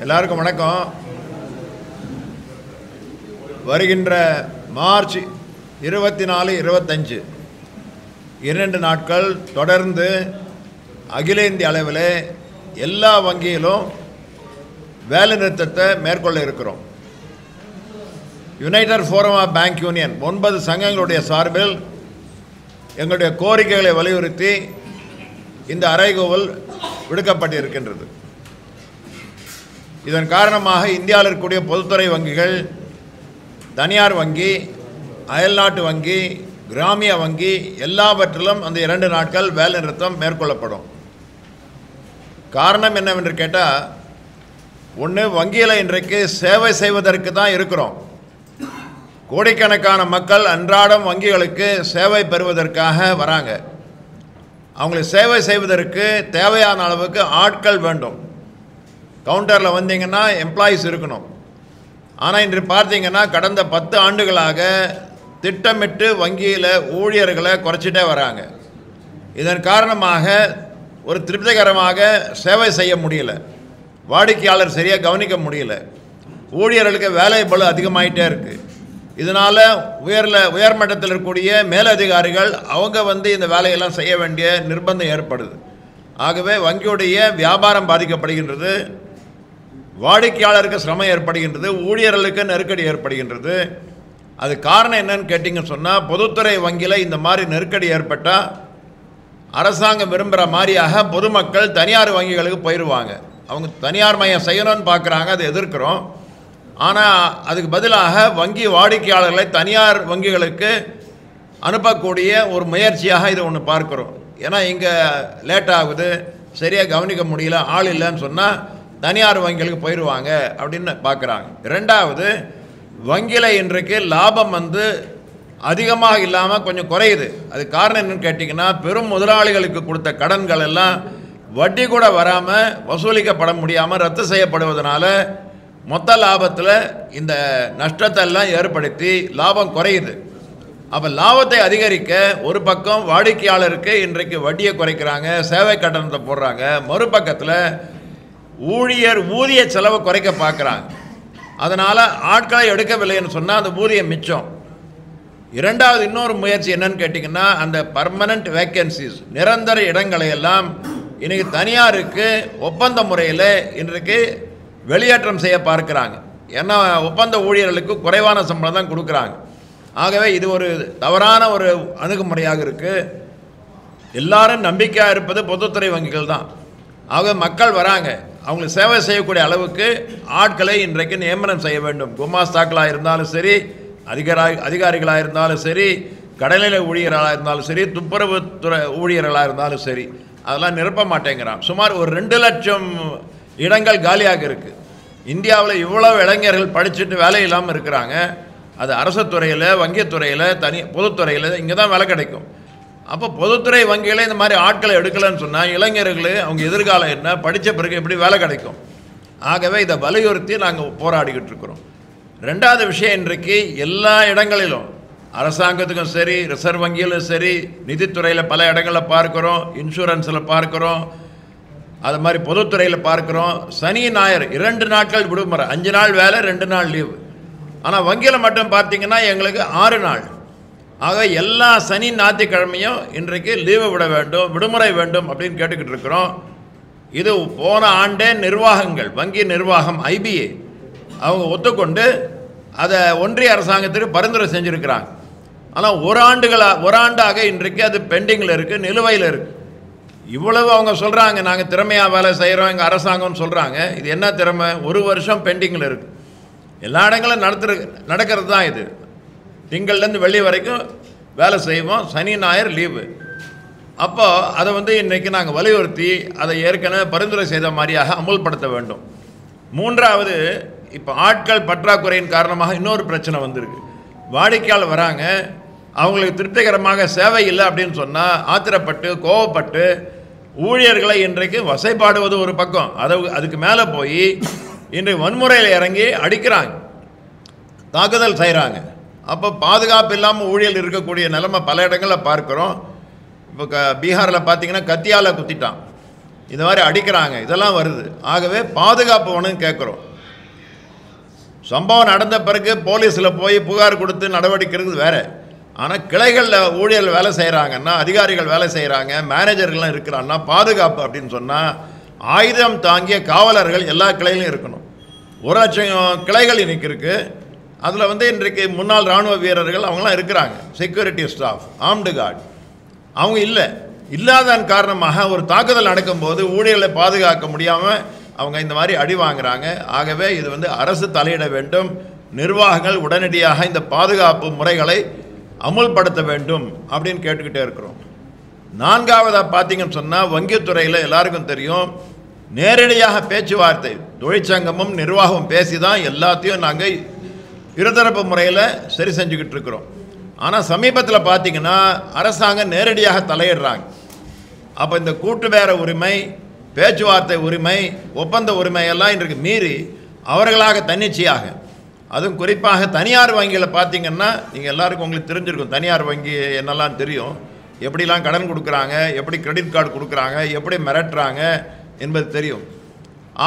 எல்லாருக்கும் வணக்கம். வருகின்ற மார்ச் 24, 25 2 நாட்கள் தொடர்ந்து அகில இந்திய அளவில் எல்லா வங்கியிலும் வேலை நிறுத்தத்தை மேற்கொள்ள இருக்கிறோம். United forum of bank union 9 சங்கங்களுடைய சார்பில் எங்களுடைய கோரிக்கைகளை வலியுறுத்தி இந்த அறைகூவல் விடுக்கப்பட்டிருக்கின்றது. இதன் காரணமாக இந்தியாவில் இருக்கக்கூடிய பொதுத்துறை வங்கிகள், தனியார் வங்கி, அயல்நாட்டு வங்கி, கிராமிய வங்கி எல்லாவற்றிலும் அந்த 2 நாட்கள் வேலை நிறுத்தம் மேற்கொள்ளப்படும். காரணம் என்னவென்று கேட்டால், ஒன்று, வங்கியில் இன்றைக்கு சேவை செய்வதற்கு தான் இருக்கிறோம். கோடிக்கணக்கான மக்கள் அன்றாடம் வங்கிகளுக்கு சேவை பெறுவதற்காக வராங்க. அவங்களுக்கு சேவை செய்வதற்கு தேவையான அளவுக்கு ஆட்கள் வேண்டும். கவுண்டரில் வந்தீங்கன்னா எம்ப்ளாயீஸ் இருக்கணும். ஆனால் இன்று பார்த்தீங்கன்னா கடந்த 10 ஆண்டுகளாக திட்டமிட்டு வங்கியில் ஊழியர்களை குறைச்சிட்டே வராங்க. இதன் காரணமாக ஒரு திருப்திகரமாக சேவை செய்ய முடியல, வாடிக்கையாளர் சரியாக கவனிக்க முடியல, ஊழியர்களுக்கு வேலை பளு அதிகமாகிட்டே இருக்குது. இதனால் உயர்மட்டத்தில் இருக்கக்கூடிய மேலதிகாரிகள் அவங்க இந்த வேலையெல்லாம் செய்ய வேண்டிய நிர்பந்தம் ஏற்படுது. ஆகவே வங்கியுடைய வியாபாரம் பாதிக்கப்படுகின்றது, வாடிக்கையாளருக்கு சிரமம் ஏற்படுகின்றது, ஊழியர்களுக்கு நெருக்கடி ஏற்படுகின்றது. அது காரணம் என்னன்னு கேட்டிங்கன்னு சொன்னால், பொதுத்துறை வங்கியில் இந்த மாதிரி நெருக்கடி ஏற்பட்டால் அரசாங்கம் விரும்புகிற மாதிரியாக பொதுமக்கள் தனியார் வங்கிகளுக்கு போயிடுவாங்க. அவங்க தனியார் மையம் செய்யணும்னு பார்க்குறாங்க, அதை எதிர்க்கிறோம். ஆனால் அதுக்கு பதிலாக வங்கி வாடிக்கையாளர்களை தனியார் வங்கிகளுக்கு அனுப்பக்கூடிய ஒரு முயற்சியாக இதை ஒன்று பார்க்குறோம். ஏன்னா இங்கே லேட் ஆகுது, சரியாக கவனிக்க முடியல, ஆள் இல்லைன்னு சொன்னால் தனியார் வங்கிகளுக்கு போயிடுவாங்க அப்படின்னு பார்க்குறாங்க. ரெண்டாவது, வங்கியில் இன்றைக்கு லாபம் அதிகமாக இல்லாமல் கொஞ்சம் குறையுது. அது காரணம் என்னன்னு கேட்டிங்கன்னா, பெரும் முதலாளிகளுக்கு கொடுத்த கடன்கள் எல்லாம் வட்டி கூட வராமல் வசூலிக்கப்பட முடியாமல் ரத்து செய்யப்படுவதனால மொத்த லாபத்தில் இந்த நஷ்டத்தை எல்லாம் ஏற்படுத்தி லாபம் குறையுது. அப்போ லாபத்தை அதிகரிக்க ஒரு பக்கம் வாடிக்கையாளருக்கு இன்றைக்கு வட்டியை குறைக்கிறாங்க, சேவை கட்டணத்தை போடுறாங்க, மறுபக்கத்தில் ஊதிய செலவை குறைக்க பார்க்குறாங்க. அதனால் ஆட்களை எடுக்கவில்லைன்னு சொன்னால் அந்த ஊதியம் மிச்சம். இரண்டாவது இன்னொரு முயற்சி என்னன்னு கேட்டிங்கன்னா, அந்த பர்மனண்ட் வேக்கன்சிஸ், நிரந்தர இடங்களை எல்லாம் இன்றைக்கி தனியாருக்கு ஒப்பந்த முறையில் இன்றைக்கு வெளியேற்றம் செய்ய பார்க்குறாங்க. ஏன்னா ஒப்பந்த ஊழியர்களுக்கு குறைவான சம்பளம் தான் கொடுக்குறாங்க. ஆகவே இது ஒரு தவறான ஒரு அணுகுமுறையாக இருக்குது. எல்லாரும் நம்பிக்கையாக இருப்பது பொதுத்துறை வங்கிகள் தான். ஆகவே மக்கள் வராங்க, அவங்களுக்கு சேவை செய்யக்கூடிய அளவுக்கு ஆட்களை இன்றைக்கு நியமனம் செய்ய வேண்டும். குமாஸ்தாக்களாக இருந்தாலும் சரி, அதிகாரிகளாக இருந்தாலும் சரி, கடல்நிலை ஊழியர்களாக இருந்தாலும் சரி, துப்புரவுத்துறை ஊழியர்களாக இருந்தாலும் சரி, அதெல்லாம் நிரப்ப மாட்டேங்கிறான். சுமார் ஒரு 2 லட்சம் இடங்கள் காலியாக இருக்குது. இந்தியாவில் இவ்வளவு இளைஞர்கள் படிச்சுட்டு வேலை இல்லாமல் இருக்கிறாங்க. அது அரசு துறையில், வங்கித்துறையில், பொதுத்துறையில் இங்கே தான் வேலை கிடைக்கும். அப்போ பொதுத்துறை வங்கியில் இந்த மாதிரி ஆட்களை எடுக்கலைன்னு சொன்னால் இளைஞர்கள் அவங்க எதிர்காலம் என்ன, படித்த பிறகு எப்படி வேலை கிடைக்கும்? ஆகவே இதை வலியுறுத்தி நாங்கள் போராடிக்கிட்டு இருக்கிறோம். ரெண்டாவது விஷயம், இன்றைக்கு எல்லா இடங்களிலும் அரசாங்கத்துக்கும் சரி, ரிசர்வ் வங்கியிலும் சரி, நிதித்துறையில் பல இடங்களில் பார்க்குறோம், இன்சூரன்ஸில் பார்க்குறோம், அது மாதிரி பொதுத்துறையில் பார்க்குறோம். சனி ஞாயிறு 2 நாட்கள் விடுமுறை, 5 நாள் வேலை, 2 நாள் லீவு. ஆனால் வங்கியில் மட்டும் பார்த்திங்கன்னா எங்களுக்கு 6 நாள். ஆக எல்லா சனி ஞாயிற்றுக்கிழமையும் இன்றைக்கு லீவு விட வேண்டும், விடுமுறை வேண்டும் அப்படின்னு கேட்டுக்கிட்டு இருக்கிறோம். இது போன ஆண்டே நிர்வாகங்கள், வங்கி நிர்வாகம் IBA அவங்க ஒத்துக்கொண்டு அதை ஒன்றிய அரசாங்கத்துக்கு பரிந்துரை செஞ்சுருக்கிறாங்க. ஆனால் ஒரு ஆண்டாக இன்றைக்கு அது பெண்டிங்கில் இருக்குது, நிலுவையில் இருக்குது. இவ்வளவு அவங்க சொல்கிறாங்க, நாங்கள் திறமையாக வேலை செய்கிறோம் எங்கள் அரசாங்கம்னு சொல்கிறாங்க. இது என்ன திறமை? 1 வருஷம் பெண்டிங்கில் இருக்குது. எல்லா இடங்களும் நடக்கிறது தான் இது. திங்கள்லேருந்து வெள்ளி வரைக்கும் வேலை செய்வோம், சனி ஞாயிறு லீவு. அப்போ அதை இன்றைக்கி நாங்கள் வலியுறுத்தி அதை ஏற்கனவே பரிந்துரை செய்த மாதிரியாக அமுல்படுத்த வேண்டும். மூன்றாவது, இப்போ ஆட்கள் பற்றாக்குறையின் காரணமாக இன்னொரு பிரச்சனை வந்திருக்கு. வாடிக்கையாளர் வராங்க, அவங்களுக்கு திருப்திகரமாக சேவை இல்லை அப்படின்னு சொன்னால் ஆத்திரப்பட்டு கோவப்பட்டு ஊழியர்களை இன்றைக்கு வசைப்பாடுவது ஒரு பக்கம், அதுக்கு மேலே போய் இன்றைக்கு வன்முறையில் இறங்கி அடிக்கிறாங்க, தாக்குதல் செய்கிறாங்க. அப்போ பாதுகாப்பு இல்லாமல் ஊழியர் இருக்கக்கூடிய நிலைமை பல இடங்களில் பார்க்குறோம். இப்போ பீகாரில் பார்த்தீங்கன்னா கத்தியால் குத்திட்டான். இந்த மாதிரி அடிக்கிறாங்க, இதெல்லாம் வருது. ஆகவே பாதுகாப்பு வேணும்னு கேட்குறோம். சம்பவம் நடந்த பிறகு போலீஸில் போய் புகார் கொடுத்து நடவடிக்கிறது வேறு. ஆனால் கிளைகளில் ஊழியர்கள் வேலை செய்கிறாங்கன்னா, அதிகாரிகள் வேலை செய்கிறாங்க, மேனேஜர்கள்லாம் இருக்கிறாங்கன்னா, பாதுகாப்பு அப்படின்னு சொன்னால் ஆயுதம் தாங்கிய காவலர்கள் எல்லா கிளையிலும் இருக்கணும். 1,00,000 கிளைகள் இன்றைக்கி இருக்குது. அதில் இன்றைக்கு முன்னாள் இராணுவ வீரர்கள் அவங்களாம் இருக்கிறாங்க, செக்யூரிட்டி ஸ்டாஃப், ஆர்ம்டு கார்டு. அவங்க இல்லாதன் காரணமாக ஒரு தாக்குதல் நடக்கும்போது ஊழியர்களை பாதுகாக்க முடியாமல் அவங்க இந்த மாதிரி அடி வாங்குறாங்க. ஆகவே இது அரசு தலையிட வேண்டும். நிர்வாகங்கள் உடனடியாக இந்த பாதுகாப்பு முறைகளை அமுல்படுத்த வேண்டும் அப்படின்னு கேட்டுக்கிட்டே இருக்கிறோம். 4வதாக பார்த்தீங்கன்னு சொன்னால், வங்கித்துறையில் எல்லாருக்கும் தெரியும், நேரடியாக பேச்சுவார்த்தை தொழிற்சங்கமும் நிர்வாகமும் பேசி தான் எல்லாத்தையும் நாங்கள் இருதரப்பு முறையில் சரி செஞ்சுக்கிட்டு இருக்கிறோம். ஆனால் சமீபத்தில் பார்த்தீங்கன்னா அரசாங்கம் நேரடியாக தலையிடுறாங்க. அப்போ இந்த கூட்டு பேர உரிமை, பேச்சுவார்த்தை உரிமை, ஒப்பந்த உரிமையெல்லாம் இன்றைக்கு மீறி அவர்களாக தன்னிச்சையாக, அதுவும் குறிப்பாக தனியார் வங்கியில் பார்த்தீங்கன்னா, நீங்கள் எல்லாருக்கும் உங்களுக்கு தெரிஞ்சிருக்கும், தனியார் வங்கி என்னெல்லாம் தெரியும், எப்படிலாம் கடன் கொடுக்குறாங்க, எப்படி கிரெடிட் கார்டு கொடுக்குறாங்க, எப்படி மிரட்டுறாங்க என்பது தெரியும்.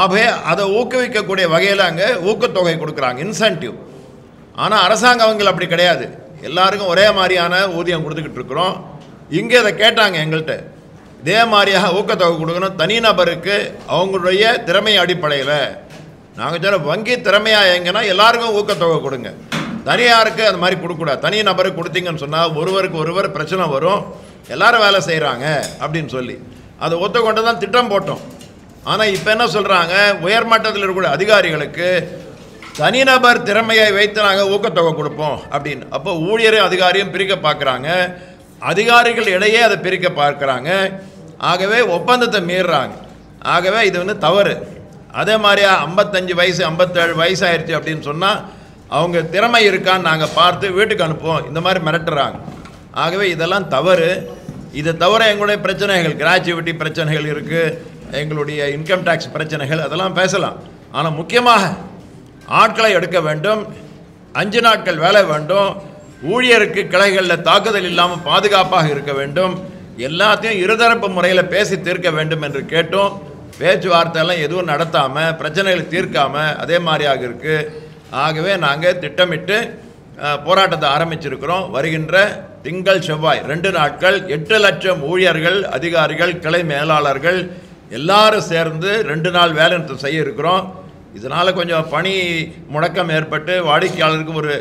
ஆகவே அதை ஊக்குவிக்கக்கூடிய வகையில் அங்கே ஊக்கத்தொகை கொடுக்குறாங்க, இன்சென்டிவ். ஆனால் அரசாங்க வங்கியில் அப்படி கிடையாது. எல்லாருக்கும் ஒரே மாதிரியான ஊதியம் கொடுத்துக்கிட்டு இருக்கிறோம். இங்கே இதை கேட்டாங்க எங்கள்கிட்ட, இதே மாதிரியாக ஊக்கத்தொகை கொடுக்கணும் தனிநபருக்கு அவங்களுடைய திறமை அடிப்படையில். நாங்கள் சொல்ல வங்கி திறமையாக எங்கன்னா எல்லாருக்கும் ஊக்கத்தொகை கொடுங்க, தனியாருக்கு அது மாதிரி கொடுக்கூடாது. தனி நபருக்கு கொடுத்தீங்கன்னு சொன்னால் ஒருவருக்கு ஒருவர் பிரச்சனை வரும், எல்லாரும் வேலை செய்கிறாங்க அப்படின்னு சொல்லி அதை ஒத்துக்கொண்டு தான் திட்டம் போட்டோம். ஆனால் இப்போ என்ன சொல்கிறாங்க, உயர்மட்டத்தில் இருக்கக்கூடிய அதிகாரிகளுக்கு தனிநபர் திறமையை வைத்து நாங்கள் ஊக்கத்தொகை கொடுப்போம் அப்படின்னு. அப்போ ஊழியரும் அதிகாரியும் பிரிக்க பார்க்குறாங்க, அதிகாரிகள் இடையே அதை பிரிக்க பார்க்குறாங்க. ஆகவே ஒப்பந்தத்தை மீறுறாங்க. ஆகவே இது தவறு. அதே மாதிரியா 55 வயசு 57 வயசு ஆயிடுச்சு அப்படின்னு சொன்னால் அவங்க திறமை இருக்கான்னு நாங்கள் பார்த்து வீட்டுக்கு அனுப்புவோம், இந்த மாதிரி மிரட்டுறாங்க. ஆகவே இதெல்லாம் தவறு. இதை தவிர எங்களுடைய பிரச்சனைகள், கிராஜுவிட்டி பிரச்சனைகள் இருக்குது, எங்களுடைய இன்கம் டேக்ஸ் பிரச்சனைகள், அதெல்லாம் பேசலாம். ஆனால் முக்கியமாக ஆட்களை எடுக்க வேண்டும், 5 நாட்கள் வேலை வேண்டும், ஊழியருக்கு கிளைகளில் தாக்குதல் இல்லாமல் பாதுகாப்பாக இருக்க வேண்டும், எல்லாத்தையும் இருதரப்பு முறையில் பேசி தீர்க்க வேண்டும் என்று கேட்டோம். பேச்சுவார்த்தையெல்லாம் எதுவும் நடத்தாமல், பிரச்சனைகளை தீர்க்காமல் அதே மாதிரியாக இருக்குது. ஆகவே நாங்கள் திட்டமிட்டு போராட்டத்தை ஆரம்பிச்சிருக்கிறோம். வருகின்ற திங்கள் செவ்வாய் 2 நாட்கள் 8 லட்சம் ஊழியர்கள், அதிகாரிகள், கிளை மேலாளர்கள் எல்லாரும் சேர்ந்து 2 நாள் வேலை நிறுத்தம் செய்ய இருக்கிறோம். இதனால் கொஞ்சம் பணி முடக்கம் ஏற்பட்டு வாடிக்கையாளருக்கு ஒரு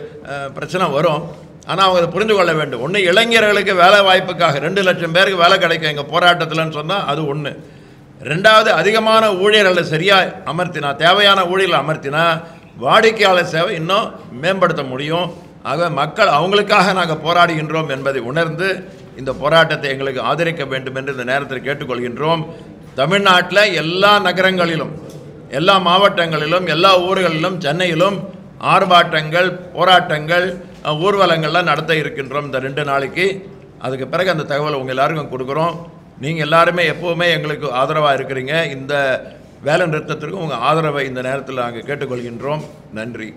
பிரச்சனை வரும். ஆனால் அவங்க அதை புரிந்து கொள்ள வேண்டும். ஒன்று, இளைஞர்களுக்கு வேலை வாய்ப்புக்காக 2 லட்சம் பேருக்கு வேலை கிடைக்கும் எங்கள் போராட்டத்தில்னு சொன்னால் அது ஒன்று. 2வது, அதிகமான ஊழியர்களை சரியாக அமர்த்தினா, தேவையான ஊழியர்களை அமர்த்தினா வாடிக்கையாளர் சேவை இன்னும் மேம்படுத்த முடியும். ஆக மக்கள் அவங்களுக்காக நாங்கள் போராடுகின்றோம் என்பதை உணர்ந்து இந்த போராட்டத்தை எங்களுக்கு ஆதரிக்க வேண்டும் என்று இந்த நேரத்தில் கேட்டுக்கொள்கின்றோம். தமிழ்நாட்டில் எல்லா நகரங்களிலும், எல்லா மாவட்டங்களிலும், எல்லா ஊர்களிலும், சென்னையிலும் ஆர்ப்பாட்டங்கள், போராட்டங்கள், ஊர்வலங்கள்லாம் நடத்த இருக்கின்றோம் இந்த 2 நாளைக்கு. அதுக்கு பிறகு அந்த தகவலை உங்கள் எல்லாருக்கும் கொடுக்குறோம். நீங்கள் எல்லாருமே எப்போவுமே எங்களுக்கு ஆதரவாக இருக்கிறீங்க. இந்த வேலை நிறுத்தத்திற்கு உங்கள் ஆதரவை இந்த நேரத்தில் நாங்கள் கேட்டுக்கொள்கின்றோம். நன்றி.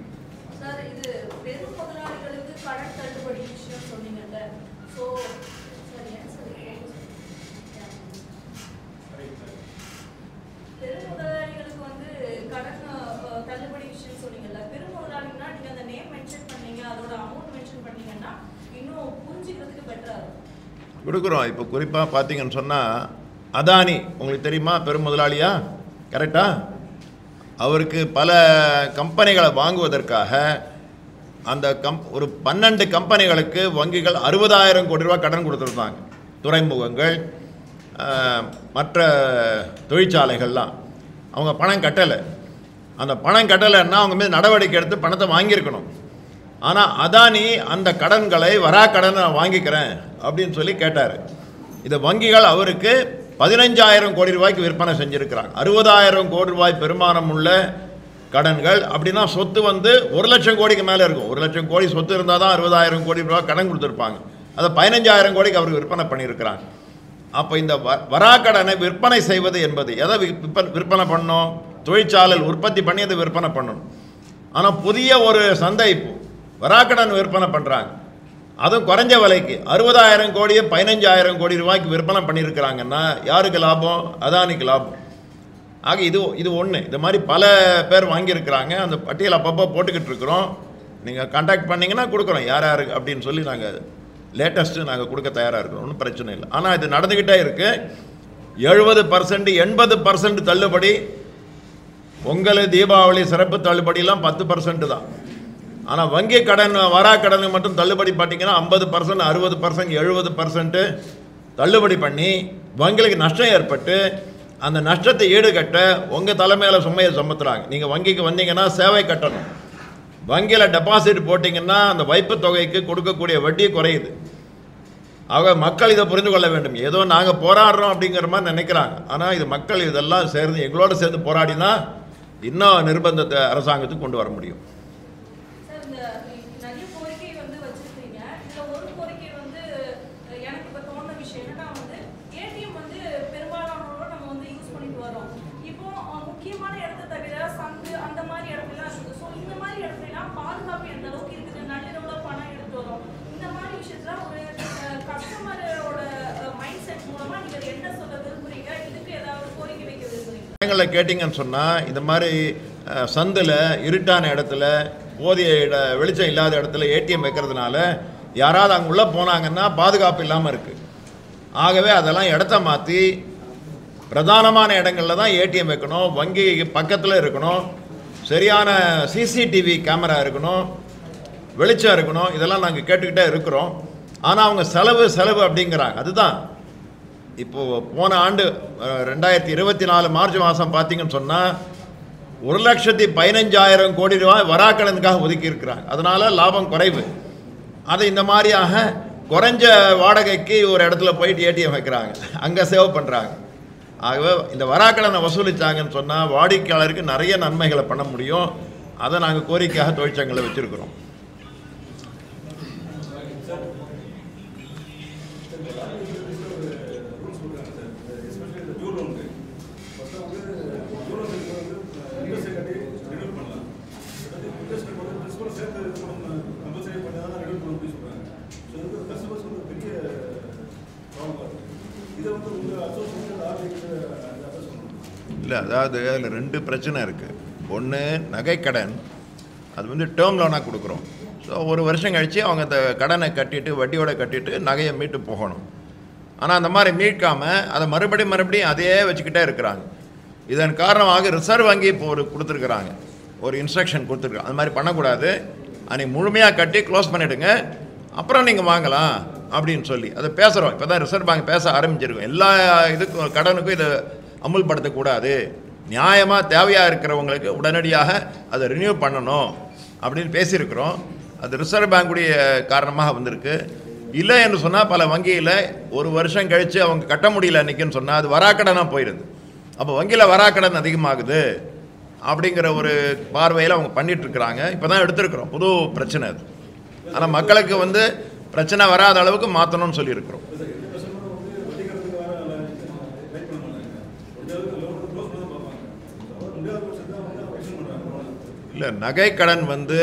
கொடுக்குறோம். இப்போ குறிப்பாக பார்த்தீங்கன்னு சொன்னால் அதானி உங்களுக்கு தெரியுமா, பெரும் முதலாளியா? கரெக்டா? அவருக்கு பல கம்பெனிகளை வாங்குவதற்காக அந்த ஒரு 12 கம்பெனிகளுக்கு வங்கிகள் 60,000 கோடி ரூபா கடன் கொடுத்துருந்தாங்க. துறைமுகங்கள், மற்ற தொழிற்சாலைகள்லாம் அவங்க பணம் கட்டலை. அந்த பணம் கட்டலைன்னா அவங்க மீது நடவடிக்கை எடுத்து பணத்தை வாங்கியிருக்கணும். ஆனால் அதானி அந்த கடன்களை கடனை நான் வாங்கிக்கிறேன் அப்படின்னு சொல்லி கேட்டார். இந்த வங்கிகள் அவருக்கு 15,000 கோடி ரூபாய்க்கு விற்பனை செஞ்சுருக்கிறாங்க. 60,000 கோடி ரூபாய் பெருமானம் உள்ள கடன்கள். அப்படின்னா சொத்து 1 லட்சம் கோடிக்கு மேலே இருக்கும். 1 லட்சம் கோடி சொத்து இருந்தால் தான் 60,000 கோடி ரூபாய் கடன் கொடுத்துருப்பாங்க. அதை 15,000 கோடிக்கு அவருக்கு விற்பனை பண்ணியிருக்கிறாங்க. அப்போ இந்த வராக்கடனை விற்பனை செய்வது என்பது எதை விற்பனை பண்ணணும்? தொழிற்சாலையில் உற்பத்தி பண்ணி அதை விற்பனை பண்ணணும். ஆனால் புதிய ஒரு சந்தை இப்போ வராக்கடன் விற்பனை பண்ணுறாங்க. அதுவும் குறைஞ்ச விலைக்கு 60,000 கோடியை 15,000 கோடி ரூபாய்க்கு விற்பனை பண்ணியிருக்கிறாங்கன்னா யாருக்கு லாபம்? அதானிக்கு லாபம். ஆக இது ஒன்று. இது மாதிரி பல பேர் வாங்கியிருக்கிறாங்க. அந்த பட்டியல் அப்பப்போ போட்டுக்கிட்டு இருக்கிறோம். நீங்கள் கான்டாக்ட் பண்ணிங்கன்னா கொடுக்குறோம் யார் யாருக்கு அப்படின்னு சொல்லி நாங்கள் லேட்டஸ்ட்டு நாங்கள் கொடுக்க தயாராக இருக்கிறோம். ஒன்றும் பிரச்சனை இல்லை. ஆனால் இது நடந்துக்கிட்டே இருக்குது. 70% 80% தள்ளுபடி. பொங்கல் தீபாவளி சிறப்பு தள்ளுபடியெல்லாம் 10% தான். ஆனால் வங்கி கடன் வராக்கடனுக்கு மட்டும் தள்ளுபடி பார்த்தீங்கன்னா 50%, 60%, 70% தள்ளுபடி பண்ணி வங்கிகளுக்கு நஷ்டம் ஏற்பட்டு அந்த நஷ்டத்தை ஈடுகட்ட உங்கள் தலைமையில் சுமையை சுமத்துறாங்க. நீங்கள் வங்கிக்கு வந்தீங்கன்னா சேவை கட்டணும். வங்கியில் டெபாசிட் போட்டிங்கன்னா அந்த வைப்பு தொகைக்கு கொடுக்கக்கூடிய வட்டி குறையுது. ஆக மக்கள் இதை புரிந்து கொள்ள வேண்டும். ஏதோ நாங்கள் போராடுறோம் அப்படிங்கிற மாதிரி நினைக்கிறாங்க. ஆனால் இது மக்கள் இதெல்லாம் சேர்ந்து எங்களோட சேர்ந்து போராடினா இன்னும் நிர்பந்தத்தை அரசாங்கத்துக்கு கொண்டு வர முடியும். கேட்டிங்கன்னு சொன்னால் இந்த மாதிரி சந்தில் இருட்டான இடத்துல போதிய வெளிச்சம் இல்லாத இடத்துல ஏடிஎம் வைக்கிறதுனால யாராவது அங்கே உள்ளே போனாங்கன்னா பாதுகாப்பு இல்லாமல் இருக்குது. ஆகவே அதெல்லாம் இடத்த மாற்றி பிரதானமான இடங்களில் தான் ஏடிஎம் வைக்கணும். வங்கி பக்கத்தில் இருக்கணும். சரியான சிசிடிவி கேமரா இருக்கணும். வெளிச்சம் இருக்கணும். இதெல்லாம் நாங்கள் கேட்டுக்கிட்டே இருக்கிறோம். ஆனால் அவங்க செலவு அப்படிங்கிறாங்க. அதுதான் இப்போது போன ஆண்டு 2024 மார்ச் மாதம் பார்த்தீங்கன்னு சொன்னால் 1,15,000 கோடி ரூபாய் வராக்கடனுக்காக ஒதுக்கி இருக்கிறாங்க. அதனால் லாபம் குறைவு. அதை இந்த மாதிரியாக குறைஞ்ச வாடகைக்கு ஒரு இடத்துல போயிட்டு ஏடிஎம் வைக்கிறாங்க, அங்கே சேவ் பண்ணுறாங்க. ஆகவே இந்த வராக்கடனை வசூலித்தாங்கன்னு சொன்னால் வாடிக்கையாளருக்கு நிறைய நன்மைகளை பண்ண முடியும். அதை நாங்கள் கோரிக்கையாக தொழிற்சங்கங்களை வச்சுருக்கிறோம். இல்லை, அதாவது அதில் 2 பிரச்சனை இருக்குது. ஒன்று நகைக்கடன், அது வந்து டேர்ம் லோனாக கொடுக்குறோம். ஸோ ஒரு வருஷம் கழித்து அவங்க அந்த கடனை கட்டிட்டு வட்டியோடு கட்டிட்டு நகையை மீட்டு போகணும். ஆனால் அந்த மாதிரி மீட்காமல் அதை மறுபடியும் அதே வச்சுக்கிட்டே இருக்கிறாங்க. இதன் காரணமாக ரிசர்வ் வங்கி இப்போ கொடுத்துருக்குறாங்க, ஒரு இன்ஸ்ட்ரக்ஷன் கொடுத்துருக்காங்க. அது மாதிரி பண்ணக்கூடாது. அன்றைக்கி முழுமையாக கட்டி க்ளோஸ் பண்ணிவிடுங்க, அப்புறம் நீங்கள் வாங்கலாம் அப்படின்னு சொல்லி அதை பேசுகிறோம். இப்போ தான் ரிசர்வ் பேங்க் பேச ஆரம்பிச்சிருக்கோம். எல்லா இதுக்கும் கடனுக்கும் இதை அமுல்படுத்தக்கூடாது. நியாயமாக தேவையாக இருக்கிறவங்களுக்கு உடனடியாக அதை ரினியூ பண்ணணும் அப்படின்னு பேசியிருக்கிறோம். அது ரிசர்வ் பேங்குடைய காரணமாக வந்திருக்கு. இல்லை என்று சொன்னால் பல வங்கியில் ஒரு வருஷம் கழித்து அவங்க கட்ட முடியல அன்றைக்கின்னு சொன்னால் அது வராக்கடனாக போயிடுது. அப்போ வங்கியில் வராக்கடன் அதிகமாகுது அப்படிங்கிற ஒரு பார்வையில் அவங்க பண்ணிகிட்ருக்குறாங்க. இப்போ தான் எடுத்துருக்குறோம். புது பிரச்சனை அது. ஆனால் மக்களுக்கு வந்து பிரச்சனை வராத அளவுக்கு மாற்றணும்னு சொல்லியிருக்கிறோம். இல்லை, நகை கடன் வந்து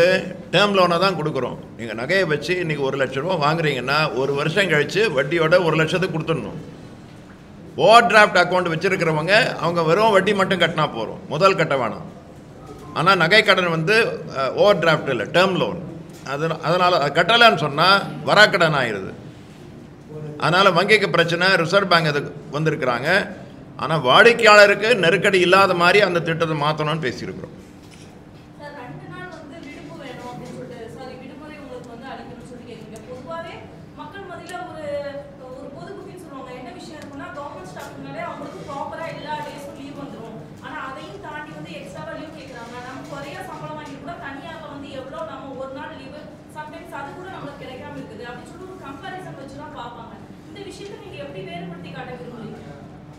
டேர்ம் லோனை தான் கொடுக்குறோம். நீங்கள் நகையை வச்சு இன்றைக்கி 1 லட்ச ரூபா வாங்குறீங்கன்னா ஒரு வருஷம் கழித்து வட்டியோட 1 லட்சத்துக்கு கொடுத்துடணும். ஓவர் டிராஃப்ட் அக்கௌண்ட் வச்சுருக்கிறவங்க அவங்க வெறும் வட்டி மட்டும் கட்டினா போகிறோம், முதல் கட்ட வேணாம். ஆனால் நகை கடன் வந்து ஓவர் டிராஃப்ட் இல்லை, டேர்ம் லோன். அதனால் அது கட்டலைன்னு சொன்னால் வராக்கடன் ஆயிடுது. அதனால் வங்கிக்கு பிரச்சனை, ரிசர்வ் பேங்க் அதுக்கு வந்திருக்கிறாங்க. ஆனால் வாடிக்கையாளருக்கு நெருக்கடி இல்லாத மாதிரி அந்த திட்டத்தை மாற்றணும்னு பேசியிருக்கிறோம்.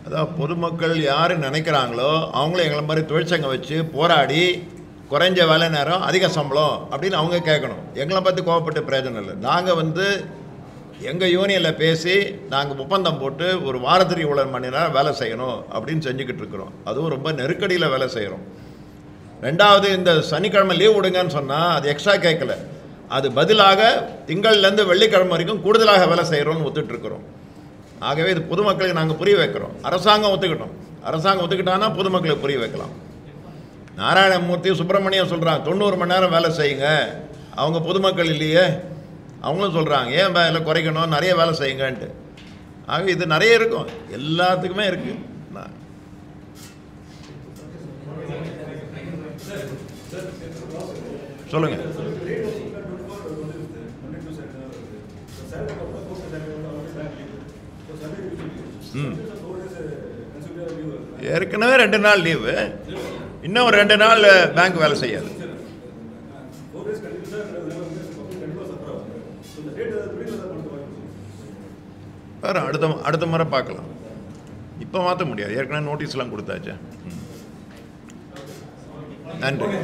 அதான் பொதுமக்கள் யார் நினைக்கிறாங்களோ அவங்களும் எங்களை மாதிரி தொழிற்சங்கம் வச்சு போராடி குறைஞ்ச வேலை நேரம் அதிக சம்பளம் அப்படின்னு அவங்க கேட்கணும். எங்களை பற்றி கோவப்பட்டு பிரயோஜனம் இல்லை. நாங்கள் வந்து எங்கள் யூனியனில் பேசி நாங்கள் ஒப்பந்தம் போட்டு ஒரு வாரத்துக்கு இவ்வளோ மணி நேரம் வேலை செய்யணும் அப்படின்னு செஞ்சுக்கிட்டு இருக்கிறோம். அதுவும் ரொம்ப நெருக்கடியில் வேலை செய்கிறோம். 2வது, இந்த சனிக்கிழமை லீவ் விடுங்கன்னு சொன்னால் அது எக்ஸ்ட்ரா கேட்கல, அது பதிலாக திங்கள்லேருந்து வெள்ளிக்கிழமை வரைக்கும் கூடுதலாக வேலை செய்கிறோன்னு ஒத்துட்ருக்குறோம். ஆகவே இது பொதுமக்களுக்கு நாங்கள் புரிய வைக்கிறோம். அரசாங்கம் ஒத்துக்கிட்டோம். அரசாங்கம் ஒத்துக்கிட்டான்னா பொதுமக்களுக்கு புரிய வைக்கலாம். நாராயணமூர்த்தி சுப்பிரமணியம் சொல்கிறாங்க 90 மணி நேரம் வேலை செய்யுங்க. அவங்க பொதுமக்கள் இல்லையே, அவங்களும் சொல்கிறாங்க ஏன் வேலை குறைக்கணும், நிறைய வேலை செய்யுங்கன்ட்டு. ஆக இது நிறைய இருக்கும், எல்லாத்துக்குமே இருக்குது. சொல்லுங்கள். ஏற்கனவே 2 நாள் லீவு, இன்னும் 2 நாள் பேங்க் வேலை செய்யாது. வேறு அடுத்த முறை பார்க்கலாம். இப்போ மாற்ற முடியாது, ஏற்கனவே நோட்டீஸ்லாம் கொடுத்தாச்சு. நன்றி.